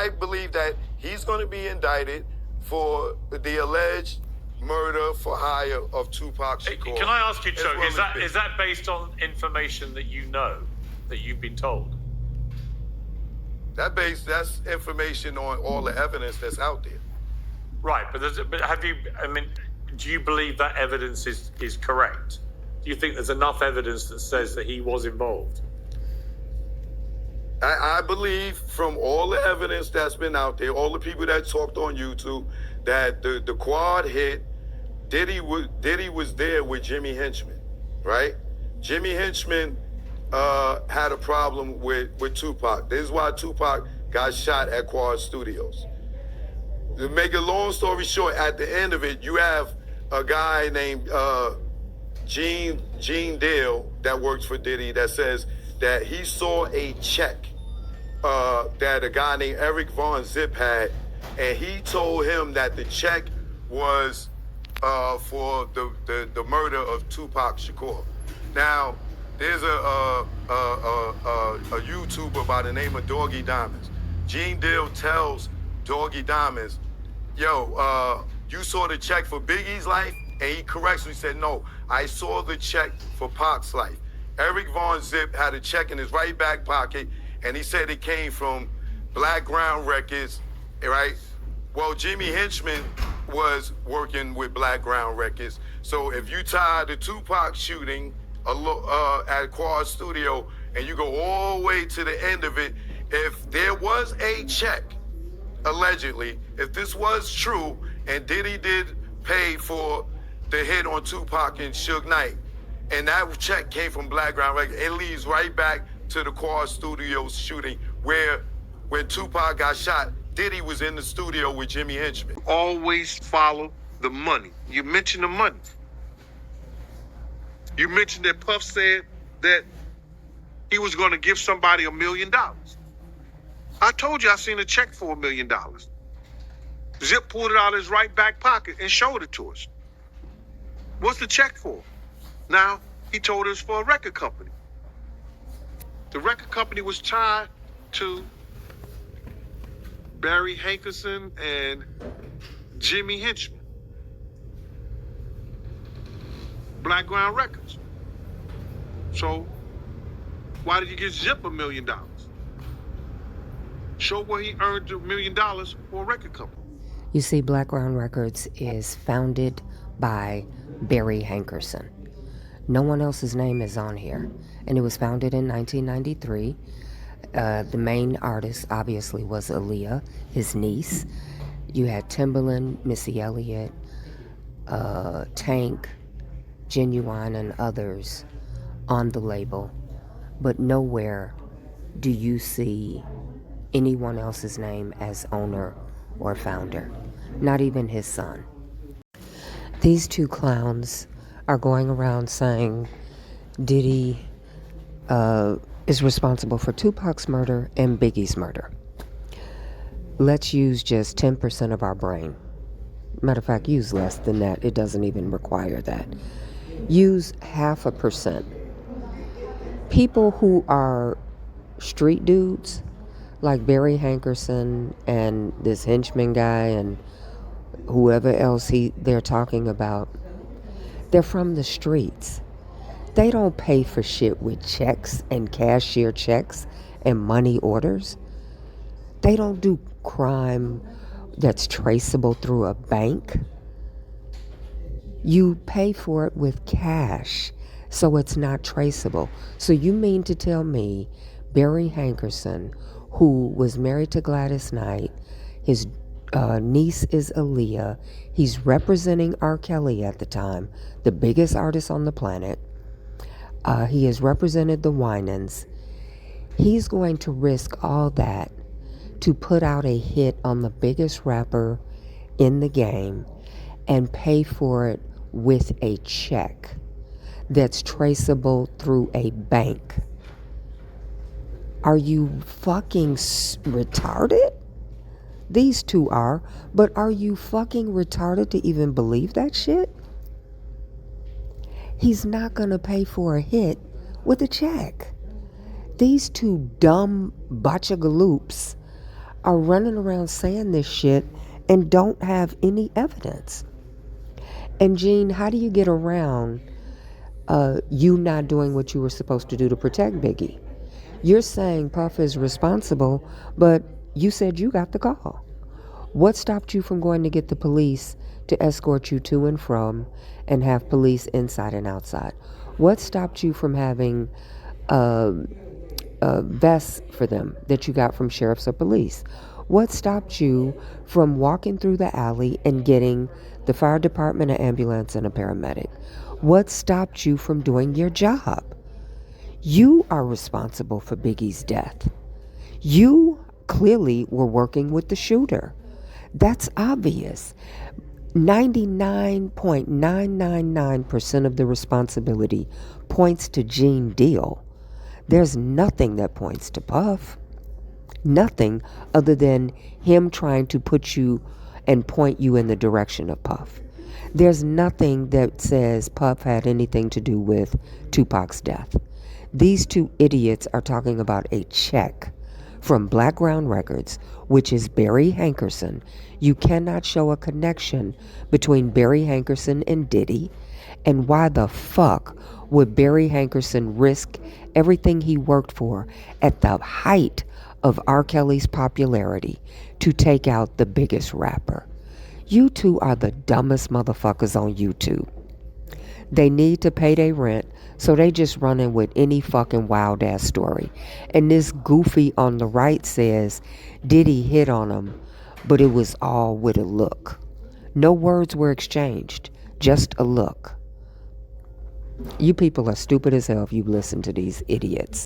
I believe that he's going to be indicted for the alleged murder for hire of Tupac Shakur. Can I ask you, Chuck, well is that based on information that you know, that you've been told? That's information on all the evidence that's out there. Right, but do you believe that evidence is correct? Do you think there's enough evidence that says that he was involved? I believe from all the evidence that's been out there, all the people that talked on YouTube, that the quad hit, Diddy was there with Jimmy Henchman, right? Jimmy Henchman had a problem with Tupac. This is why Tupac got shot at Quad Studios. To make a long story short, at the end of it, you have a guy named Gene Dale that works for Diddy that says that he saw a check that a guy named Eric Von Zip had, and he told him that the check was for the murder of Tupac Shakur. Now, there's a YouTuber by the name of Doggy Diamonds. Gene Dale tells Doggy Diamonds, yo, you saw the check for Biggie's life? And he correctly said, no, I saw the check for Pac's life. Eric Von Zip had a check in his right back pocket, and he said it came from Black Ground Records, right? Well, Jimmy Henchman was working with Black Ground Records. So if you tie the Tupac shooting at Quad Studio and you go all the way to the end of it, if there was a check, allegedly, if this was true and Diddy did pay for the hit on Tupac and Suge Knight, and that check came from Black Ground Records, it leads right back to the Quad Studios shooting where when Tupac got shot, Diddy was in the studio with Jimmy Henchman. Always follow the money. You mentioned the money. You mentioned that Puff said that he was going to give somebody $1 million. I told you I seen a check for $1 million. Zip pulled it out of his right back pocket and showed it to us. What's the check for? Now, he told us for a record company. The record company was tied to Barry Hankerson and Jimmy Henchman. Black Ground Records. So, why did you give Zip $1 million? Show where he earned $1 million for a record company. You see, Black Ground Records is founded by Barry Hankerson. No one else's name is on here. And it was founded in 1993. The main artist, obviously, was Aaliyah, his niece. You had Timbaland, Missy Elliott, Tank, Genuine, and others on the label. But nowhere do you see anyone else's name as owner or founder. Not even his son. These two clowns are going around saying Diddy is responsible for Tupac's murder and Biggie's murder. Let's use just 10% of our brain. Matter of fact, use less than that. It doesn't even require that. Use 0.5%. People who are street dudes, like Barry Hankerson and this henchman guy and whoever else they're talking about, they're from the streets. They don't pay for shit with checks and cashier checks and money orders. They don't do crime that's traceable through a bank. You pay for it with cash, so it's not traceable. So you mean to tell me Barry Hankerson, who was married to Gladys Knight, his niece is Aaliyah, he's representing R. Kelly at the time, the biggest artist on the planet, he has represented the Winans, he's going to risk all that to put out a hit on the biggest rapper in the game and pay for it with a check that's traceable through a bank? Are you fucking retarded? These two are, but are you fucking retarded to even believe that shit? He's not gonna pay for a hit with a check. These two dumb botchagaloops are running around saying this shit and don't have any evidence. And Gene, how do you get around you not doing what you were supposed to do to protect Biggie? You're saying Puff is responsible, but you said you got the call. What stopped you from going to get the police to escort you to and from and have police inside and outside? What stopped you from having vests for them that you got from sheriffs or police? What stopped you from walking through the alley and getting the fire department, an ambulance, and a paramedic? What stopped you from doing your job? You are responsible for Biggie's death. You clearly were working with the shooter. That's obvious. 99.999% of the responsibility points to Gene Deal. There's nothing that points to Puff. Nothing other than him trying to put you and point you in the direction of Puff. There's nothing that says Puff had anything to do with Tupac's death. These two idiots are talking about a check from Blackground Records, which is Barry Hankerson. You cannot show a connection between Barry Hankerson and Diddy. And why the fuck would Barry Hankerson risk everything he worked for at the height of R. Kelly's popularity to take out the biggest rapper? You two are the dumbest motherfuckers on YouTube. They need to pay their rent, so they just run in with any fucking wild ass story. And this goofy on the right says Diddy hit on him, but it was all with a look. No words were exchanged, just a look. You people are stupid as hell if you listen to these idiots.